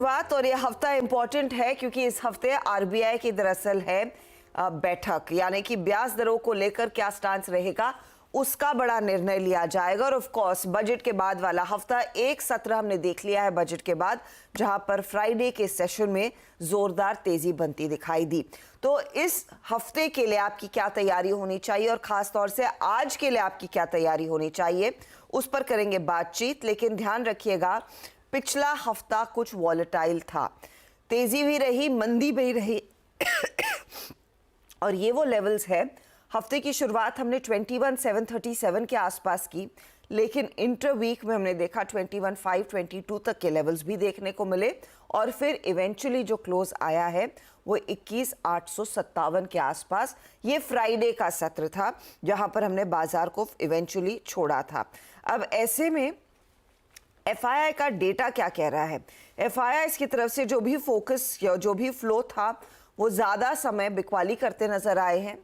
शुरुआत और ये हफ्ता इम्पॉर्टेंट है क्योंकि इस हफ्ते आरबीआई की दरअसल है बैठक, यानी कि ब्याज दरों को लेकर क्या स्टांस रहेगा उसका बड़ा निर्णय लिया जाएगा। और ऑफ कोर्स बजट के बाद वाला हफ्ता एक सत्र हमने देख लिया है बजट के बाद, जहां पर फ्राइडे के सेशन में जोरदार तेजी बनती दिखाई दी। तो इस हफ्ते के लिए आपकी क्या तैयारी होनी चाहिए और खास तौर से आज के लिए आपकी क्या तैयारी होनी चाहिए, उस पर करेंगे बातचीत। लेकिन ध्यान रखिएगा, पिछला हफ्ता कुछ वॉलेटाइल था, तेजी भी रही, मंदी भी रही और ये वो लेवल्स है। हफ्ते की शुरुआत हमने 21,737 के आसपास की, लेकिन इंटर वीक में हमने देखा 21,522 तक के लेवल्स भी देखने को मिले और फिर इवेंचुअली जो क्लोज आया है वो 21,857 के आसपास। ये फ्राइडे का सत्र था जहां पर हमने बाजार को इवेंचुअली छोड़ा था। अब ऐसे में एफआईआई का डेटा क्या कह रहा है? एफआईआई की तरफ से जो भी फोकस या जो भी फ्लो था वो ज़्यादा समय बिकवाली करते नजर आए हैं।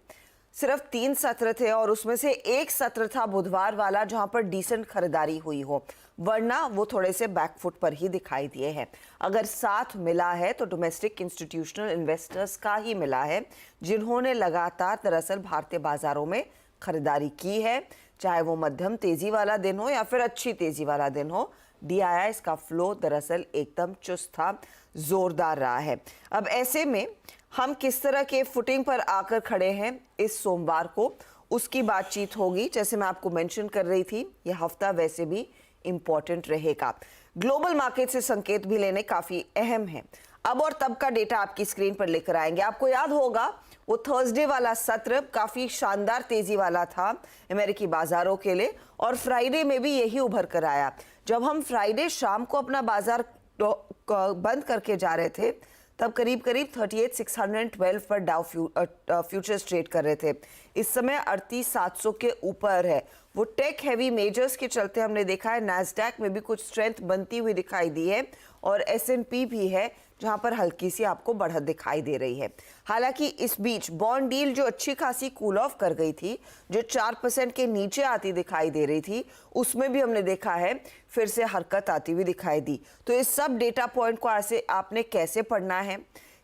सिर्फ 3 सत्र थे और उसमें से एक सत्र था बुधवार वाला जहां पर डिसेंट खरीदारी हुई हो, वरना वो थोड़े से बैकफुट पर ही दिखाई दिए हैं। अगर साथ मिला है तो डोमेस्टिक इंस्टीट्यूशनल इन्वेस्टर्स का ही मिला है, जिन्होंने लगातार दरअसल भारतीय बाजारों में खरीदारी की है, चाहे वो मध्यम तेजी वाला दिन हो या फिर अच्छी तेजी वाला दिन हो। डीआईआई का फ्लो दरअसल एकदम चुस्त था, जोरदार रहा है। अब ऐसे में हम किस तरह के फुटिंग पर आकर खड़े हैं इस सोमवार को, उसकी बातचीत होगी। जैसे मैं आपको मेंशन कर रही थी, यह हफ्ता वैसे भी इंपॉर्टेंट रहेगा। ग्लोबल मार्केट से संकेत भी लेने काफी अहम है। अब और तब का डेटा आपकी स्क्रीन पर लेकर आएंगे। आपको याद होगा वो थर्सडे वाला सत्र काफी शानदार तेजी वाला था अमेरिकी बाजारों के लिए, और फ्राइडे में भी यही उभर कर आया। जब हम फ्राइडे शाम को अपना बाजार बंद करके जा रहे थे, तब करीब 38,612 पर डाउ फ्यूचर्स ट्रेड कर रहे थे। इस समय 38,700 के ऊपर है। वो टेक हैवी मेजर्स के चलते हमने देखा है नैस्डैक में भी कुछ स्ट्रेंथ बनती हुई दिखाई दी है, और S&P भी है जहां पर हल्की सी आपको बढ़त दिखाई दे रही है। हालांकि इस बीच बॉन्ड डील जो अच्छी खासी कूल ऑफ कर गई थी, जो 4% के नीचे आती दिखाई दे रही थी, उसमें भी हमने देखा है फिर से हरकत आती हुई दिखाई दी। तो इस सब डेटा पॉइंट को ऐसे आपने कैसे पढ़ना है?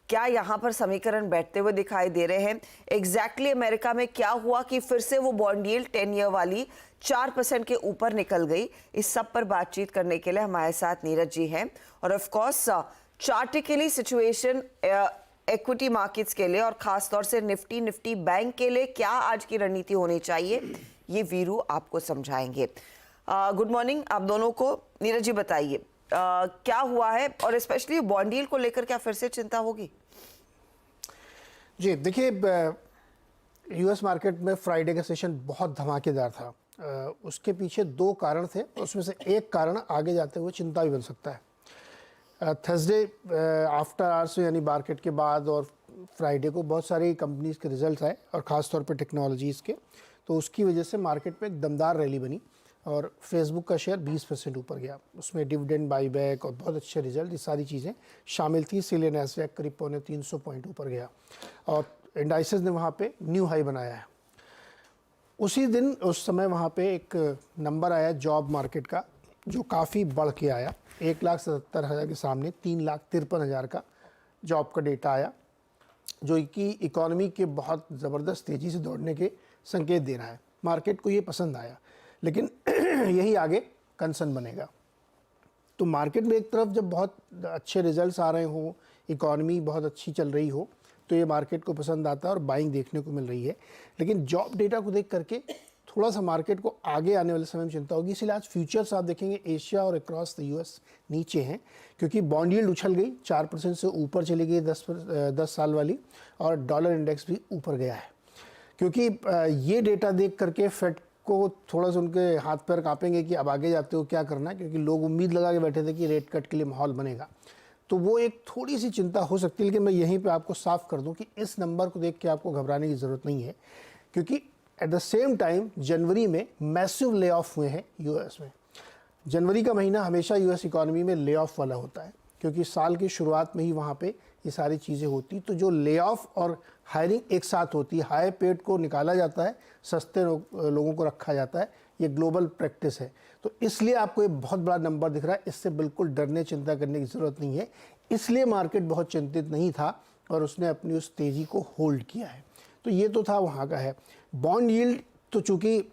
क्या यहाँ पर समीकरण बैठते हुए दिखाई दे रहे हैं? एग्जैक्टली अमेरिका में क्या हुआ कि फिर से वो बॉन्ड डील 10 ईयर वाली 4% के ऊपर निकल गई? इस सब पर बातचीत करने के लिए हमारे साथ नीरज जी हैं। और of course chartically situation equity markets के लिए और खास तौर से निफ्टी बैंक के लिए क्या आज की रणनीति होनी चाहिए, ये वीरू आपको समझाएंगे। गुड मॉर्निंग आप दोनों को। नीरज जी बताइए क्या हुआ है, और स्पेशली बॉन्ड डील को लेकर क्या फिर से चिंता होगी? जी देखिए, यूएस मार्केट में फ्राइडे का सेशन बहुत धमाकेदार था। उसके पीछे 2 कारण थे, उसमें से एक कारण आगे जाते हुए चिंता भी बन सकता है। थर्सडे आफ्टर आवर्स यानी मार्केट के बाद और फ्राइडे को बहुत सारी कंपनीज के रिजल्ट्स आए, और ख़ास तौर पे टेक्नोलॉजीज़ के। तो उसकी वजह से मार्केट में एक दमदार रैली बनी और फेसबुक का शेयर 20% ऊपर गया। उसमें डिविडेंड बाईबैक और बहुत अच्छे रिजल्ट, ये सारी चीज़ें शामिल थी। इसीलिए नैस्डैक करीब 350 पॉइंट ऊपर गया और इंडाइसेस ने वहाँ पे न्यू हाई बनाया है। उसी दिन उस समय वहाँ पे एक नंबर आया जॉब मार्केट का, जो काफ़ी बढ़ के आया। 1,77,000 के सामने 3,53,000 का जॉब का डेटा आया, जो कि इकोनॉमी के बहुत ज़बरदस्त तेज़ी से दौड़ने के संकेत दे रहा है। मार्केट को ये पसंद आया, लेकिन यही आगे कंसर्न बनेगा। तो मार्केट में एक तरफ जब बहुत अच्छे रिजल्ट्स आ रहे हों, इकोनॉमी बहुत अच्छी चल रही हो, तो ये मार्केट को पसंद आता है और बाइंग देखने को मिल रही है। लेकिन जॉब डेटा को देख करके थोड़ा सा मार्केट को आगे आने वाले समय में चिंता होगी। इसलिए आज फ्यूचर्स आप देखेंगे एशिया और अक्रॉस द यूएस नीचे हैं, क्योंकि बॉन्ड यील्ड उछल गई, 4% से ऊपर चली गई 10 साल वाली, और डॉलर इंडेक्स भी ऊपर गया है। क्योंकि ये डेटा देख करके फेड को थोड़ा सा उनके हाथ पैर कांपेंगे कि अब आगे जाते हो क्या करना है, क्योंकि लोग उम्मीद लगा के बैठे थे कि रेट कट के लिए माहौल बनेगा। तो वो एक थोड़ी सी चिंता हो सकती है। लेकिन मैं यहीं पे आपको साफ कर दूं कि इस नंबर को देख के आपको घबराने की ज़रूरत नहीं है, क्योंकि एट द सेम टाइम जनवरी में मैसिव ले ऑफ हुए हैं यूएस में। जनवरी का महीना हमेशा यूएस इकोनॉमी में ले ऑफ वाला होता है, क्योंकि साल की शुरुआत में ही वहाँ पे ये सारी चीज़ें होती। तो जो ले ऑफ और हायरिंग एक साथ होती है, हाई पेड को निकाला जाता है, सस्ते लोगों को रखा जाता है, ये ग्लोबल प्रैक्टिस है। तो इसलिए आपको ये बहुत बड़ा नंबर दिख रहा है, इससे बिल्कुल डरने चिंता करने की ज़रूरत नहीं है। इसलिए मार्केट बहुत चिंतित नहीं था और उसने अपनी उस तेज़ी को होल्ड किया है। तो ये तो था वहाँ का है। बॉन्ड यील्ड तो चूँकि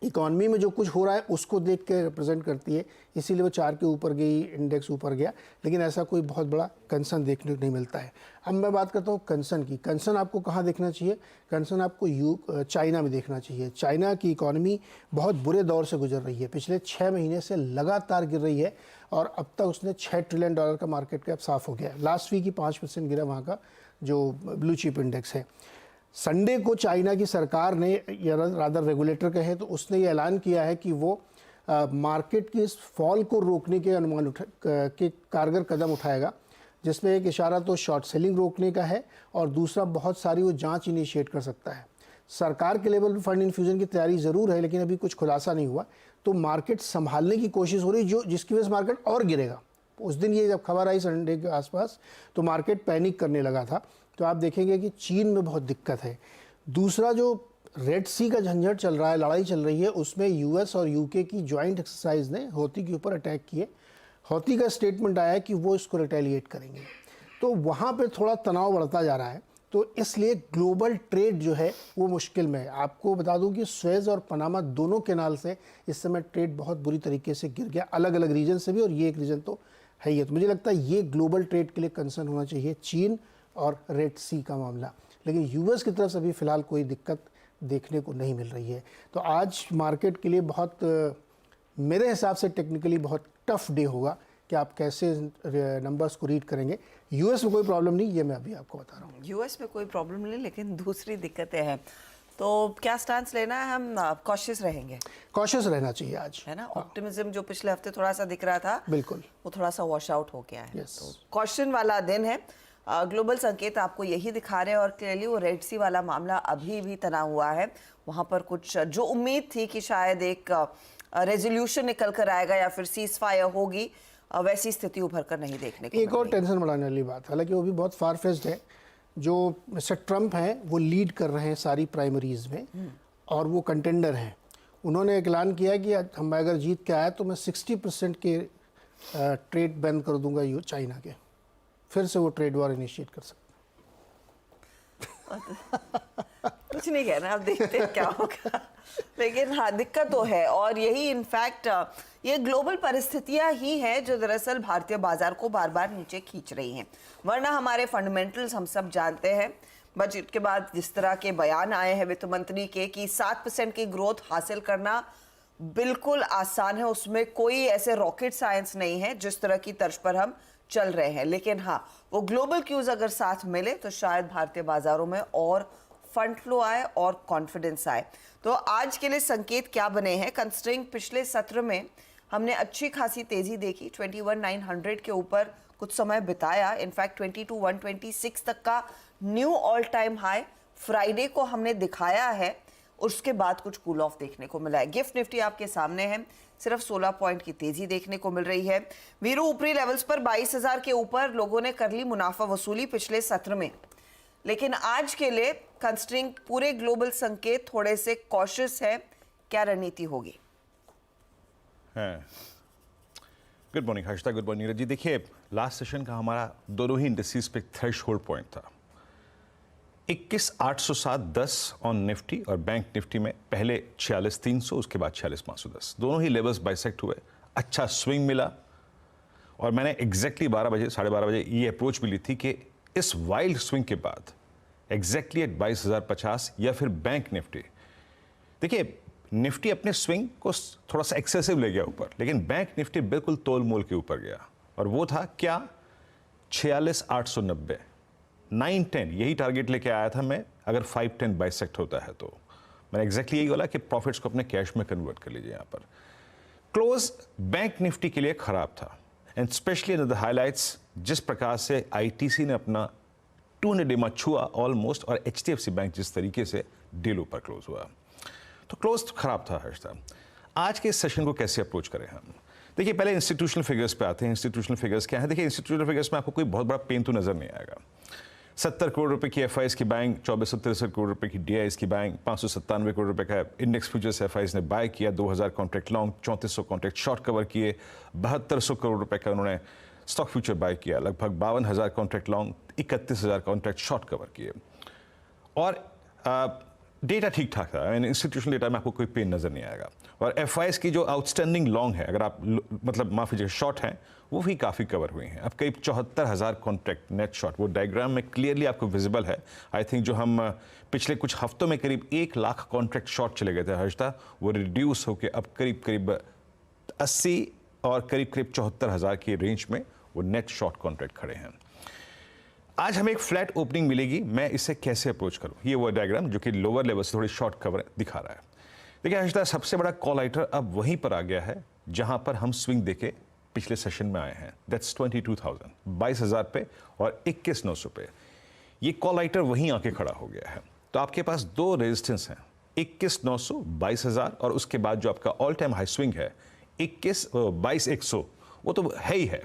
इकॉनमी में जो कुछ हो रहा है उसको देख के रिप्रेजेंट करती है, इसीलिए वो 4 के ऊपर गई, इंडेक्स ऊपर गया, लेकिन ऐसा कोई बहुत बड़ा कंसर्न देखने को नहीं मिलता है। अब मैं बात करता हूँ कंसर्न की। कंसर्न आपको कहाँ देखना चाहिए? कंसर्न आपको चाइना में देखना चाहिए। चाइना की इकॉनमी बहुत बुरे दौर से गुजर रही है, पिछले 6 महीने से लगातार गिर रही है और अब तक उसने $6 ट्रिलियन का मार्केट कैप साफ हो गया है। लास्ट वीक ही 5% गिरा वहाँ का जो ब्लू चिप इंडेक्स है। संडे को चाइना की सरकार ने, या रादर रेगुलेटर कहे तो, उसने ये ऐलान किया है कि वो मार्केट की इस फॉल को रोकने के के कारगर कदम उठाएगा, जिसमें एक इशारा तो शॉर्ट सेलिंग रोकने का है और दूसरा बहुत सारी वो जांच इनिशिएट कर सकता है। सरकार के लेवल पर फंड इन्फ्यूजन की तैयारी ज़रूर है, लेकिन अभी कुछ खुलासा नहीं हुआ। तो मार्केट संभालने की कोशिश हो रही है, जिसकी वजह से मार्केट और गिरेगा। उस दिन ये जब खबर आई संडे के आसपास तो मार्केट पैनिक करने लगा था। तो आप देखेंगे कि चीन में बहुत दिक्कत है। दूसरा जो रेड सी का झंझट चल रहा है, लड़ाई चल रही है, उसमें यूएस और यूके की जॉइंट एक्सरसाइज ने हौती के ऊपर अटैक किए। हौती का स्टेटमेंट आया कि वो इसको रिटेलिएट करेंगे, तो वहाँ पे थोड़ा तनाव बढ़ता जा रहा है। तो इसलिए ग्लोबल ट्रेड जो है वो मुश्किल में है। आपको बता दूं कि स्वेज और पनामा दोनों कैनाल से इस समय ट्रेड बहुत बुरी तरीके से गिर गया, अलग अलग रीजन से भी, और ये एक रीजन तो है ही है। तो मुझे लगता है ये ग्लोबल ट्रेड के लिए कंसर्न होना चाहिए, चीन और रेड सी का मामला। लेकिन यूएस की तरफ से अभी फ़िलहाल कोई दिक्कत देखने को नहीं मिल रही है। तो आज मार्केट के लिए बहुत मेरे हिसाब से टेक्निकली बहुत टफ डे होगा कि आप कैसे नंबर्स को रीड करेंगे। यूएस में कोई प्रॉब्लम नहीं, ये मैं अभी आपको बता रहा हूँ। यूएस में कोई प्रॉब्लम नहीं, लेकिन दूसरी दिक्कतें हैं। तो क्या स्टांस लेना है? हम कॉशियस रहेंगे? कॉशियस रहना चाहिए आज, है ना। ऑप्टिमिज्म जो पिछले हफ्ते थोड़ा सा दिख रहा था, बिल्कुल वो थोड़ा सा वॉश आउट हो गया है। Yes. तो कॉशन वाला दिन है। ग्लोबल संकेत आपको यही दिखा रहे हैं और क्लियरली वो रेड सी वाला मामला अभी भी तना हुआ है। वहाँ पर कुछ जो उम्मीद थी कि शायद एक रेजोल्यूशन निकल कर आएगा या फिर सीज फायर होगी, वैसी स्थिति उभर कर नहीं देखने को एक और टेंशन बढ़ाने वाली बात, हालांकि वो भी बहुत फार फेच्ड है। जो मिस्टर ट्रंप हैं वो लीड कर रहे हैं सारी प्राइमरीज में और वो कंटेंडर हैं। उन्होंने ऐलान किया कि हम अगर जीत के आए तो मैं 60% के ट्रेड बैन कर दूंगा चाइना के। फिर से वो ट्रेड वॉर इनिशिएट कर सकते। कुछ नहीं कहना, अब देखते हैं क्या होगा। लेकिन हाँ, दिक्कत तो है, और यही इनफैक्ट ये ग्लोबल परिस्थितियां ही हैं जो दरअसल भारतीय बाजार को बार बार नीचे खींच रही हैं। वरना हमारे फंडामेंटल्स हम सब जानते हैं। बजट के बाद जिस तरह के बयान आए हैं वित्त मंत्री के कि 7% की ग्रोथ हासिल करना बिल्कुल आसान है, उसमें कोई ऐसे रॉकेट साइंस नहीं है जिस तरह की तर्ज पर हम चल रहे हैं। लेकिन हाँ, वो ग्लोबल क्यूज अगर साथ मिले तो शायद भारतीय बाजारों में और फंड फ्लो आए और कॉन्फिडेंस आए। तो आज के लिए संकेत क्या बने हैं? कंसिडरिंग पिछले सत्र में हमने अच्छी खासी तेजी देखी, 21,900 के ऊपर कुछ समय बिताया। इनफैक्ट 22,126 तक का knew all time high Friday को हमने दिखाया है। उसके बाद कुछ कूल ऑफ देखने को मिला है। गिफ्ट निफ्टी आपके सामने है, सिर्फ 16 पॉइंट की तेजी देखने को मिल रही है। वीरू ऊपरी लेवल्स पर 22,000 के ऊपर लोगों ने कर ली मुनाफा वसूली पिछले सत्र में। लेकिन आज के लिए कंसिडरिंग पूरे ग्लोबल संकेत थोड़े से कॉशियस है, क्या रणनीति होगी? Good morning Harshita, good morning Neeraj ji. देखिए, लास्ट सेशन का हमारा दोनों ही इंडस्ट्रीज पे थ्रेशहोल्ड पॉइंट था 21,807.10 ऑन निफ्टी और बैंक निफ्टी में पहले 46,300, उसके बाद 46,510, दोनों ही लेवल्स बाइसेक्ट हुए। अच्छा स्विंग मिला और मैंने एग्जैक्टली 12 बजे 12:30 बजे ये अप्रोच मिली थी कि इस वाइल्ड स्विंग के बाद एग्जैक्टली एट 22,050 या फिर बैंक निफ्टी। देखिए, निफ्टी अपने स्विंग को थोड़ा सा एक्सेसिव ले गया ऊपर, लेकिन बैंक निफ्टी बिल्कुल तोल मोल के ऊपर गया और वो था क्या? 46,890, 910 यही टारगेट लेके आया था मैं। अगर 510 बाइसेक्ट होता है तो मैंने एग्जैक्टली यही बोला कि प्रॉफिट्स को अपने कैश में कन्वर्ट कर लीजिए। यहाँ पर क्लोज बैंक निफ्टी के लिए खराब था, and specially in the highlights जिस प्रकार से आईटीसी ने अपना 2 ने डिमा छुआ ऑलमोस्ट, और एचडीएफसी बैंक जिस तरीके से डील ऊपर क्लोज हुआ, तो क्लोज खराब था। हर्षिता, आज के इस सेशन को कैसे अप्रोच करें हम? देखिए, पहले इंस्टीट्यूशनल फिगर्स पे आते हैं। इंस्टीट्यूशनल फिगर्स क्या है? देखिए, इंस्टीट्यूशनल फिगर्स में आपको कोई बहुत बड़ा पेन तो नजर नहीं आएगा। 70 करोड़ रुपए की एफआईज की बैंक, 2463 करोड़ रुपए की डीआईज की बैंक, 597 करोड़ रुपए का इंडेक्स फ्यूचर्स एफआईज ने बाय किया, 2000 contract long, 3400 contract short cover किए, 7200 करोड़ रुपए का उन्होंने स्टॉक फ्यूचर बाय किया, लगभग 52,000 contract long, 31,000 contract short cover किए और डेटा ठीक ठाक था। इंस्टीट्यूशनल डेटा में आपको कोई पेन नजर नहीं आएगा। और एफआईएस की जो आउटस्टैंडिंग लॉन्ग है, अगर आप मतलब माफ कीजिए शॉर्ट हैं, वो भी काफ़ी कवर हुई हैं। अब करीब 74,000 कॉन्ट्रैक्ट नेट शॉर्ट, वो डायग्राम में क्लियरली आपको विजिबल है। आई थिंक जो हम पिछले कुछ हफ्तों में करीब 1 लाख कॉन्ट्रैक्ट शॉर्ट चले गए थे हर्षदा, वो रिड्यूस होकर अब करीब 80 और करीब 74,000 की रेंज में वो नेट शॉर्ट कॉन्ट्रैक्ट खड़े हैं। आज हमें एक फ्लैट ओपनिंग मिलेगी, मैं इसे कैसे अप्रोच करूं, ये वो डायग्राम जो कि लोअर लेवल से थोड़ी शॉर्ट कवर दिखा रहा है। देखिए हर्षदा, सबसे बड़ा कॉल आइटर अब वहीं पर आ गया है जहां पर हम स्विंग देके पिछले सेशन में आए हैं, दैट्स 22,000, 22,000 पे और 21,900 पे। ये कॉल आइटर वहीं आके खड़ा हो गया है। तो आपके पास दो रेजिस्टेंस हैं, 21,900, 22,000 और उसके बाद जो आपका ऑल टाइम हाई स्विंग है 22,100, वो तो है ही है,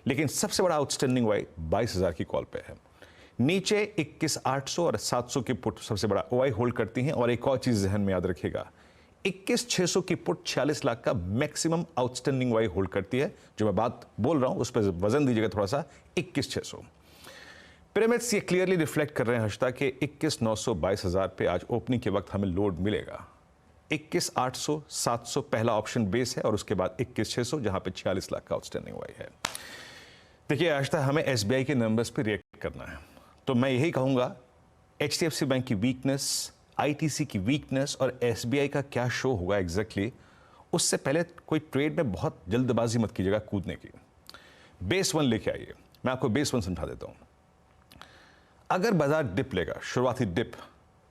लेकिन सबसे बड़ा आउटस्टैंडिंग वाई 22,000 की कॉल पे है। नीचे 21,800 और 700 की पुट सबसे बड़ा ओआई होल्ड करती हैं। और एक और चीज जहन में याद रखिएगा, 21,600 की पुट 46 लाख का मैक्सिमम आउटस्टैंडिंग वाई होल्ड करती है। जो मैं बात बोल रहा हूं उस पर वजन दीजिएगा थोड़ा सा, 21,600। पिरामिड्स ये क्लियरली रिफ्लेक्ट कर रहे हैं हर्षदा के 21,900, 22,000 पे आज ओपनिंग के वक्त हमें लोड मिलेगा। 21,800, 700 पहला ऑप्शन बेस है और उसके बाद 21,600 जहां पे 46 लाख का आउटस्टैंडिंग वाई है। देखिए आशा, हमें एसबीआई के नंबर्स पे रिएक्ट करना है, तो मैं यही कहूंगा एचडीएफसी बैंक की वीकनेस, आईटीसी की वीकनेस और एसबीआई का क्या शो होगा एग्जैक्टली, उससे पहले कोई ट्रेड में बहुत जल्दबाजी मत कीजिएगा कूदने की। बेस 1 लेके आइए, मैं आपको बेस 1 समझा देता हूं। अगर बाजार डिप लेगा, शुरुआती dip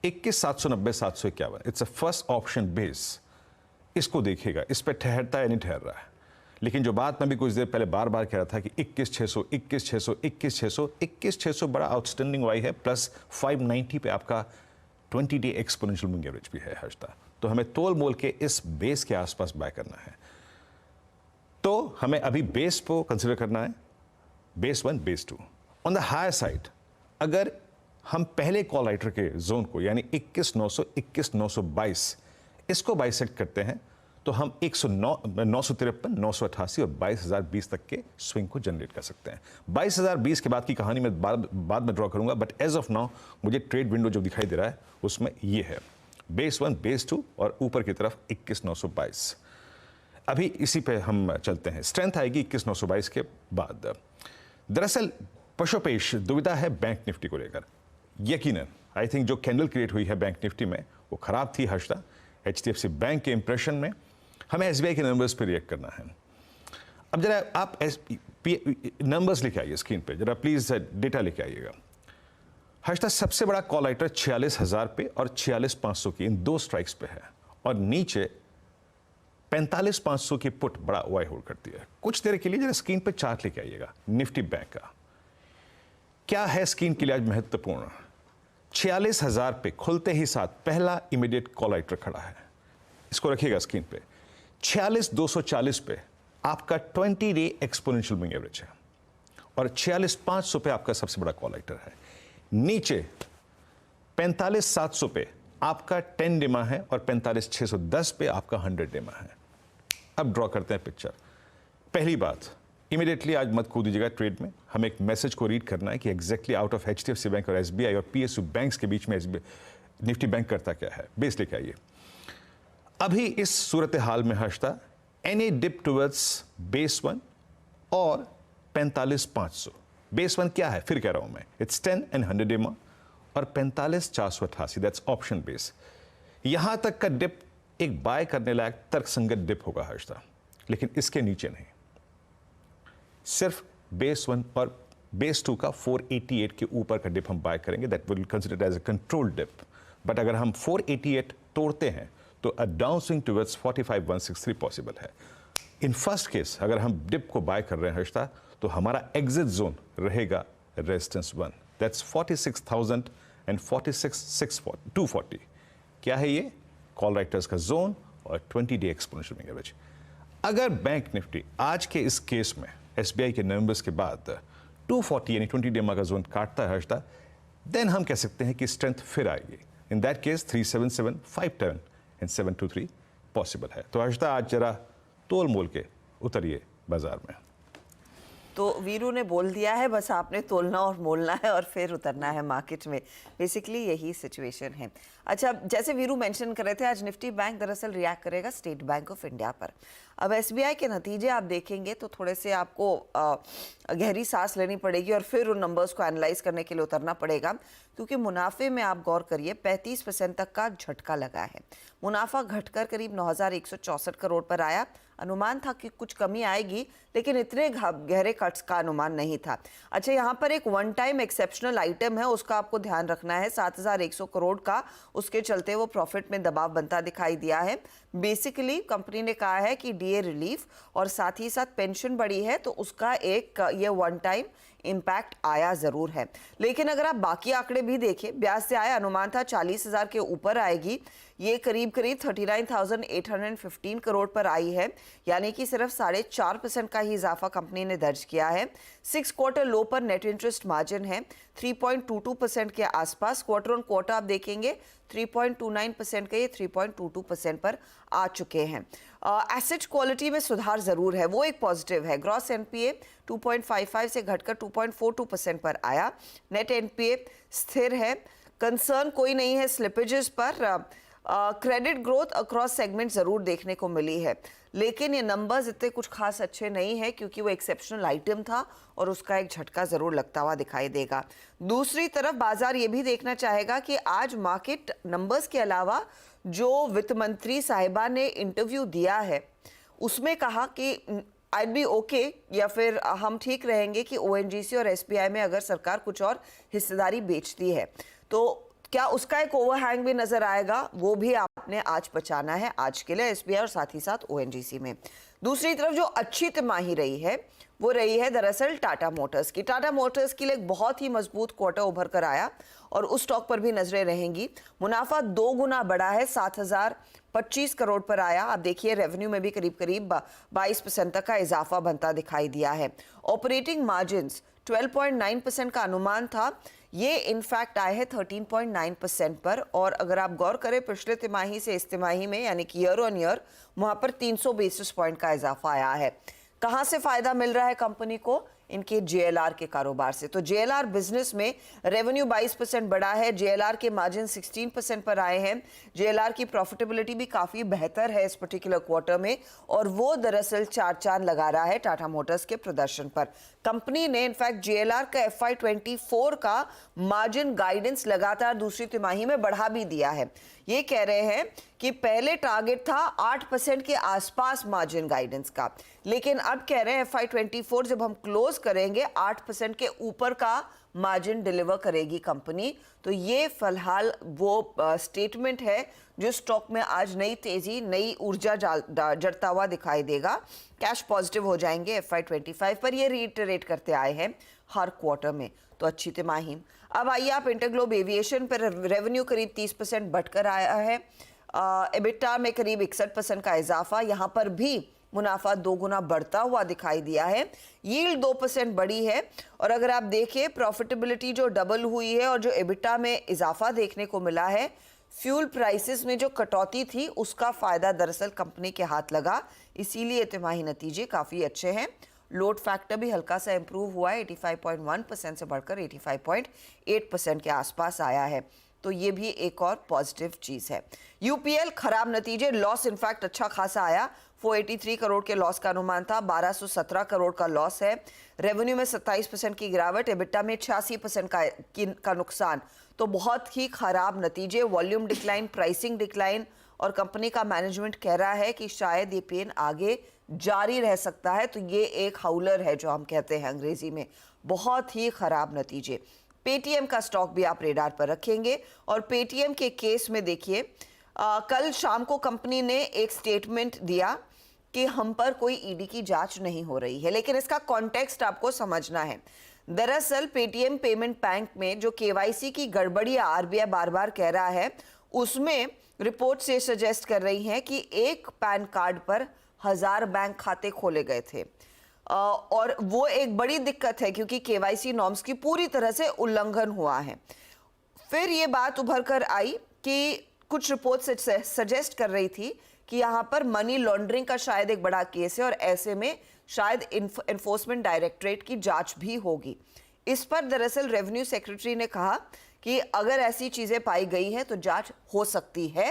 21,790, 751, it's a first option base, इसको देखिएगा, इस पर ठहरता है नहीं ठहर रहा है। लेकिन जो बात मैं भी कुछ देर पहले बार बार कह रहा था कि 21,600, 21,600, 21,600, 21,600 बड़ा आउटस्टैंडिंग वाई है, प्लस 590 पे आपका 20 डे एक्सपोनेंशियल मूविंग एवरेज भी है हर्षदा। तो हमें तोल मोल के इस बेस के आसपास बाय करना है। तो हमें अभी बेस को कंसिडर करना है, base 1, base 2। On the higher side अगर हम पहले कॉल आइटर के जोन को यानी 21,900, 21,922 इसको बाइसेक्ट करते हैं तो हम 953, 988 और 22,020 तक के स्विंग को जनरेट कर सकते हैं। 22,020 के बाद की कहानी मैं बाद में ड्रॉ करूंगा, बट एज ऑफ नाउ मुझे ट्रेड विंडो जो दिखाई दे रहा है उसमें ये है बेस 1, बेस 2 और ऊपर की तरफ 21,922। अभी इसी पे हम चलते हैं। स्ट्रेंथ आएगी 21,922 के बाद। दरअसल पशोपेश दुविधा है बैंक निफ्टी को लेकर। यकीनन आई थिंक जो कैंडल क्रिएट हुई है बैंक निफ्टी में वो खराब थी हर्षदा। एचडीएफसी बैंक के इंप्रेशन में हमें एसबीआई के नंबर्स पे रिएक्ट करना है। अब जरा आप नंबर्स लेके आइए स्क्रीन पे, जरा प्लीज डेटा लेके आइएगा। हर्षदा, सबसे बड़ा कॉल आइटर 46,000 पे और 46,500 की, इन दो स्ट्राइक्स पे है, और नीचे 45,500 की पुट बड़ा ओआई होल्ड करती है। कुछ देर के लिए जरा स्क्रीन पे चार्ट लेके आइएगा निफ्टी बैंक का। क्या है स्क्रीन के लिए आज महत्वपूर्ण, 46,000 पे खुलते ही साथ पहला इमीडिएट कॉल आइटर खड़ा है, इसको रखिएगा स्क्रीन पे। 46,240 पे आपका 20 डे एक्सपोनेंशियल मूविंग एवरेज है और 46,500 पे आपका सबसे बड़ा कॉल आइटर है। नीचे 45,700 पे आपका 10 डेमा है और 45,610 पे आपका 100 डेमा है। अब ड्रॉ करते हैं पिक्चर। पहली बात, इमीडिएटली आज मत खो दीजिएगा ट्रेड में, हमें एक मैसेज को रीड करना है कि exactly out of HDFC bank और एसबीआई और पीएसयू बैंक्स के बीच में निफ्टी बैंक करता क्या है। बेस लेके आइए। अभी इस सूरत हाल में Harshada, any dip towards base 1 और 45,500। बेस 1 क्या है फिर कह रहा हूं मैं, इट्स 10 एंड 100 डेमा और 45,488, दैट्स ऑप्शन बेस। यहां तक का डिप एक बाय करने लायक तर्कसंगत डिप होगा हर्षदा, लेकिन इसके नीचे नहीं। सिर्फ बेस 1 और बेस 2 का 488 के ऊपर का डिप हम बाय करेंगे, that will consider as a control dip. But अगर हम 488 तोड़ते हैं तो a down swing towards 45,163 possible है। इन फर्स्ट केस अगर हम डिप को बाय कर रहे हैं हर्षदा, तो हमारा एग्जिट जोन रहेगा रेजिस्टेंस 1, दैट्स 46,000 एंड 46,240। क्या है ये? कॉल राइटर्स का जोन और 20 डे एक्सपोनेंशियल मूविंग एवरेज। अगर बैंक निफ्टी आज के इस केस में एसबीआई के नंबर्स के बाद 240 यानी 20 डेमा का जोन काटता है हर्षदा, देन हम कह सकते हैं कि स्ट्रेंथ फिर आएगी। In that case 377, 510 and 723 possible है। तो हर्षदा आज जरा तोल मोल के उतरिए बाजार में। तो वीरू ने बोल दिया है, बस आपने तोलना और मोलना है और फिर उतरना है मार्केट में। बेसिकली यही सिचुएशन है। अच्छा, जैसे वीरू मेंशन कर रहे थे, आज निफ्टी बैंक दरअसल रिएक्ट करेगा स्टेट बैंक ऑफ इंडिया पर। अब एसबीआई के नतीजे आप देखेंगे तो थोड़े से आपको गहरी सांस लेनी पड़ेगी और फिर उन नंबर्स को एनालाइज करने के लिए उतरना पड़ेगा, क्योंकि मुनाफे में आप गौर करिए 35% तक का झटका लगा है। मुनाफा घटकर करीब 9,164 करोड़ पर आया। अनुमान था कि कुछ कमी आएगी, लेकिन इतने गहरे कट्स का अनुमान नहीं था। अच्छा, यहाँ पर एक वन टाइम एक्सेप्शनल आइटम है, उसका आपको ध्यान रखना है, 7,100 करोड़ का। उसके चलते वो प्रॉफिट में दबाव बनता दिखाई दिया है। बेसिकली कंपनी ने कहा है कि डीए रिलीफ और साथ ही साथ पेंशन बढ़ी है, तो उसका एक ये वन टाइम इम्पैक्ट आया जरूर है। लेकिन अगर आप बाकी आंकड़े भी देखें, ब्याज से आया अनुमान था 40,000 के ऊपर आएगी, ये करीब 39,815 करोड़ पर आई है, यानी कि सिर्फ 4.5% का ही इजाफा कंपनी ने दर्ज किया है। 6 क्वार्टर लो पर नेट इंटरेस्ट मार्जिन है 3.22% के आसपास। क्वार्टर ऑन क्वार्टर आप देखेंगे 3.29% के, ये 3.22% पर आ चुके हैं। एसेट क्वालिटी में सुधार जरूर है, वो एक पॉजिटिव है। ग्रॉस एनपीए 2.55 से घटकर 2.42% पर आया। नेट एनपीए स्थिर है, कंसर्न कोई नहीं है स्लिपेजेस पर। क्रेडिट ग्रोथ अक्रॉस सेगमेंट जरूर देखने को मिली है, लेकिन ये नंबर्स इतने कुछ खास अच्छे नहीं है, क्योंकि वो एक्सेप्शनल आइटम था और उसका एक झटका जरूर लगता हुआ दिखाई देगा। दूसरी तरफ बाजार ये भी देखना चाहेगा कि आज मार्केट नंबर्स के अलावा जो वित्त मंत्री साहिबा ने इंटरव्यू दिया है, उसमें कहा कि आई बी ओके, या फिर हम ठीक रहेंगे कि ओएनजीसी और एसबीआई में अगर सरकार कुछ और हिस्सेदारी बेचती है तो क्या उसका एक ओवरहैंग भी नजर आएगा, वो भी आपने आज बचाना है आज के लिए एसबीआई और साथ ही साथ ओएनजीसी में। दूसरी तरफ जो अच्छी तिमाही रही है वो रही है दरअसल टाटा मोटर्स की। टाटा मोटर्स के लिए एक बहुत ही मजबूत क्वार्टर उभर कर आया और उस स्टॉक पर भी नजरें रहेंगी। मुनाफा 2 गुना बढ़ा है, 7,025 करोड़ पर आया। आप देखिए रेवेन्यू में भी करीब 22% तक का इजाफा बनता दिखाई दिया है। ऑपरेटिंग मार्जिन 12.9% का अनुमान था, ये इनफैक्ट आए हैं 13.9% पर। और अगर आप गौर करें पिछले तिमाही से इस तिमाही में, यानी कि ईयर ऑन ईयर, वहां पर 300 बेसिस पॉइंट का इजाफा आया है। कहां से फायदा मिल रहा है कंपनी को? इनके जेएलआर के कारोबार से। तो जेएलआर बिजनेस में रेवेन्यू 22% बढ़ा है, जेएलआर के मार्जिन 16% पर आए हैं। जेएलआर की प्रॉफिटेबिलिटी भी काफी बेहतर है इस पर्टिकुलर क्वार्टर में, और वो दरअसल 4 चांद लगा रहा है टाटा मोटर्स के प्रदर्शन पर। कंपनी ने इनफैक्ट जेएलआर का FY24 का मार्जिन गाइडेंस लगातार दूसरी तिमाही में बढ़ा भी दिया है। ये कह रहे हैं कि पहले टारगेट था 8% के आसपास मार्जिन गाइडेंस का, लेकिन अब कह रहे हैं FY24 जब हम क्लोज करेंगे 8% के ऊपर का मार्जिन डिलीवर करेगी कंपनी। तो ये फिलहाल वो स्टेटमेंट है जो स्टॉक में आज नई तेजी, नई ऊर्जा जड़ता हुआ दिखाई देगा। कैश पॉजिटिव हो जाएंगे FY25 पर, ये रीइटरेट करते आए हैं हर क्वार्टर में। तो अच्छी तिमाही। अब आइए आप इंटरग्लोब एविएशन पर रेवेन्यू करीब 30% बढ़कर आया है। एबिटा में करीब 61% का इजाफा, यहाँ पर भी मुनाफा 2 गुना बढ़ता हुआ दिखाई दिया है। यील्ड 2% बढ़ी है, और अगर आप देखें प्रॉफिटेबिलिटी जो डबल हुई है और जो एबिटा में इजाफा देखने को मिला है, फ्यूल प्राइसेस में जो कटौती थी उसका फायदा दरअसल कंपनी के हाथ लगा, इसीलिए तिमाही नतीजे काफी अच्छे हैं। लोड फैक्टर भी हल्का सा इंप्रूव हुआ है, 85.1% से बढ़कर 85.8% के आसपास आया है। तो ये भी एक और पॉजिटिव चीज है। यूपीएल खराब नतीजे, लॉस इनफैक्ट अच्छा खासा आया। 483 करोड़ के लॉस का अनुमान था, 1217 करोड़ का लॉस है। रेवेन्यू में 27% की गिरावट, एबिटा में 86% का नुकसान। तो बहुत ही खराब नतीजे, वॉल्यूम डिक्लाइन, प्राइसिंग डिक्लाइन, और कंपनी का मैनेजमेंट कह रहा है कि शायद ये पेन आगे जारी रह सकता है। तो ये एक हाउलर है जो हम कहते हैं अंग्रेजी में। बहुत ही खराब नतीजे। पेटीएम का स्टॉक भी आप रेडार पर रखेंगे, और पेटीएम के केस में देखिए कल शाम को कंपनी ने एक स्टेटमेंट दिया कि हम पर कोई ईडी की जांच नहीं हो रही है, लेकिन इसका कॉन्टेक्स्ट आपको समझना है। दरअसल पेटीएम पेमेंट बैंक में जो केवाईसी की गड़बड़ी आरबीआई बार बार कह रहा है, उसमें रिपोर्ट से सजेस्ट कर रही हैं कि एक पैन कार्ड पर 1000 बैंक खाते खोले गए थे, और वो एक बड़ी दिक्कत है क्योंकि केवाईसी नॉर्म्स की पूरी तरह से उल्लंघन हुआ है। फिर ये बात उभर कर आई कि कुछ रिपोर्ट सजेस्ट कर रही थी कि यहाँ पर मनी लॉन्ड्रिंग का शायद एक बड़ा केस है, और ऐसे में शायद एनफोर्समेंट डायरेक्टरेट की जांच भी होगी। इस पर दरअसल रेवेन्यू सेक्रेटरी ने कहा कि अगर ऐसी चीजें पाई गई हैं तो जांच हो सकती है।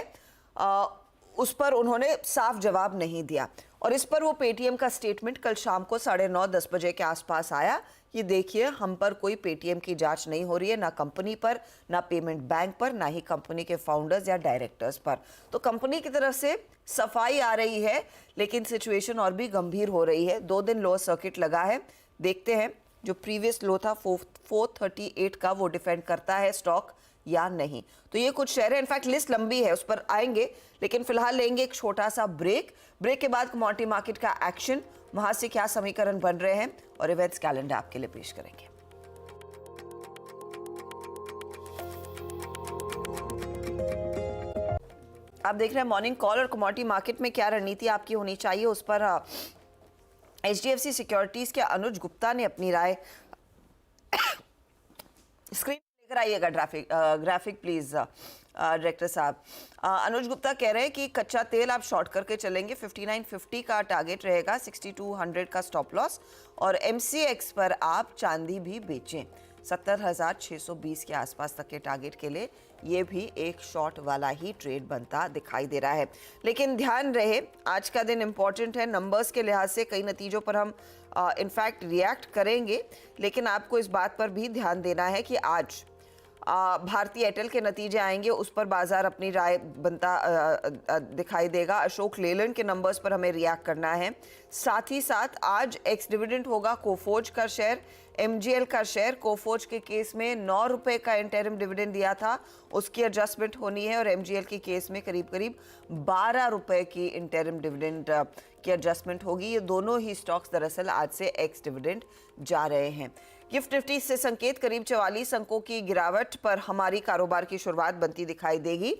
उस पर उन्होंने साफ जवाब नहीं दिया। और इस पर वो पेटीएम का स्टेटमेंट कल शाम को 9:30-10 बजे के आसपास आया कि देखिए, हम पर कोई पेटीएम की जांच नहीं हो रही है, ना कंपनी पर, ना पेमेंट बैंक पर, ना ही कंपनी के फाउंडर्स या डायरेक्टर्स पर। तो कंपनी की तरफ से सफाई आ रही है, लेकिन सिचुएशन और भी गंभीर हो रही है। 2 दिन लोअर सर्किट लगा है। देखते हैं जो प्रीवियस लो था 438 का, वो डिफेंड करता है स्टॉक या नहीं। तो ये कुछ शेयर है, इनफैक्ट लिस्ट लंबी है, उस पर आएंगे, लेकिन फिलहाल लेंगे एक छोटा सा ब्रेक के बाद कमोडिटी मार्केट का एक्शन, वहां से क्या समीकरण बन रहे हैं और इवेंट्स कैलेंडर आपके लिए पेश करेंगे। आप देख रहे हैं मॉर्निंग कॉल, और कमोडिटी मार्केट में क्या रणनीति आपकी होनी चाहिए, उस पर HDFC सिक्योरिटीज के अनुज गुप्ता ने अपनी राय स्क्रीन लेकर आइएगा, ग्राफिक प्लीज डायरेक्टर साहब। अनुज गुप्ता कह रहे हैं कि कच्चा तेल आप शॉर्ट करके चलेंगे, 5950 का टारगेट रहेगा, 6200 का स्टॉप लॉस, और MCX पर आप चांदी भी बेचें, 70,620 के आसपास तक के टारगेट के लिए ये भी एक शॉर्ट वाला ही ट्रेड बनता दिखाई दे रहा है। लेकिन ध्यान रहे, आज का दिन इंपॉर्टेंट है, नंबर्स के लिहाज से कई नतीजों पर हम इनफैक्ट रिएक्ट करेंगे, लेकिन आपको इस बात पर भी ध्यान देना है कि आज भारतीय एयरटेल के नतीजे आएंगे, उस पर बाजार अपनी राय बनता दिखाई देगा। अशोक लेलैंड के नंबर्स पर हमें रिएक्ट करना है। साथ ही साथ आज एक्स डिविडेंड होगा कोफोर्ज का शेयर, MGL का शेयर। कोफोर्ज के केस में 9 रुपए का इंटरिम डिविडेंड दिया था, उसकी एडजस्टमेंट होनी है, और MGL के केस में करीब करीब 12 रुपए की इंटरिम डिविडेंड की एडजस्टमेंट होगी। ये दोनों ही स्टॉक्स दरअसल आज से एक्स डिविडेंड जा रहे हैं। गिफ्ट निफ्टी से संकेत करीब 44 अंकों की गिरावट पर हमारी कारोबार की शुरुआत बनती दिखाई देगी।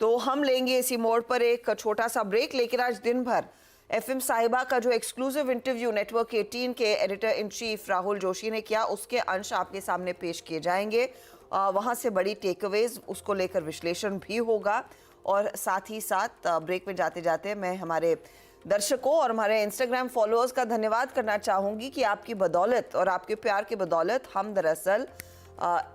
तो हम लेंगे इसी मोड़ पर एक छोटा सा ब्रेक, लेकिन आज दिन भर FM साहिबा का जो एक्सक्लूसिव इंटरव्यू नेटवर्क 18 के editor in chief Rahul Joshi ने किया, उसके अंश आपके सामने पेश किए जाएंगे। वहां से बड़ी टेकअवेज, उसको लेकर विश्लेषण भी होगा। और साथ ही साथ ब्रेक में जाते जाते मैं हमारे दर्शकों और हमारे इंस्टाग्राम फॉलोअर्स का धन्यवाद करना चाहूँगी कि आपकी बदौलत और आपके प्यार की बदौलत हम दरअसल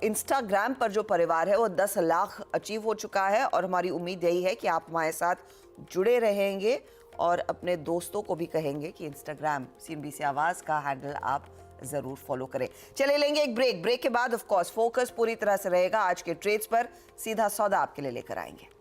इंस्टाग्राम पर जो परिवार है वो 10 लाख अचीव हो चुका है, और हमारी उम्मीद यही है कि आप हमारे साथ जुड़े रहेंगे और अपने दोस्तों को भी कहेंगे कि इंस्टाग्राम CNBC आवाज़ का हैंडल आप ज़रूर फॉलो करें। चले लेंगे एक ब्रेक के बाद ऑफ कोर्स फोकस पूरी तरह से रहेगा आज के ट्रेड्स पर, सीधा सौदा आपके लिए लेकर आएंगे।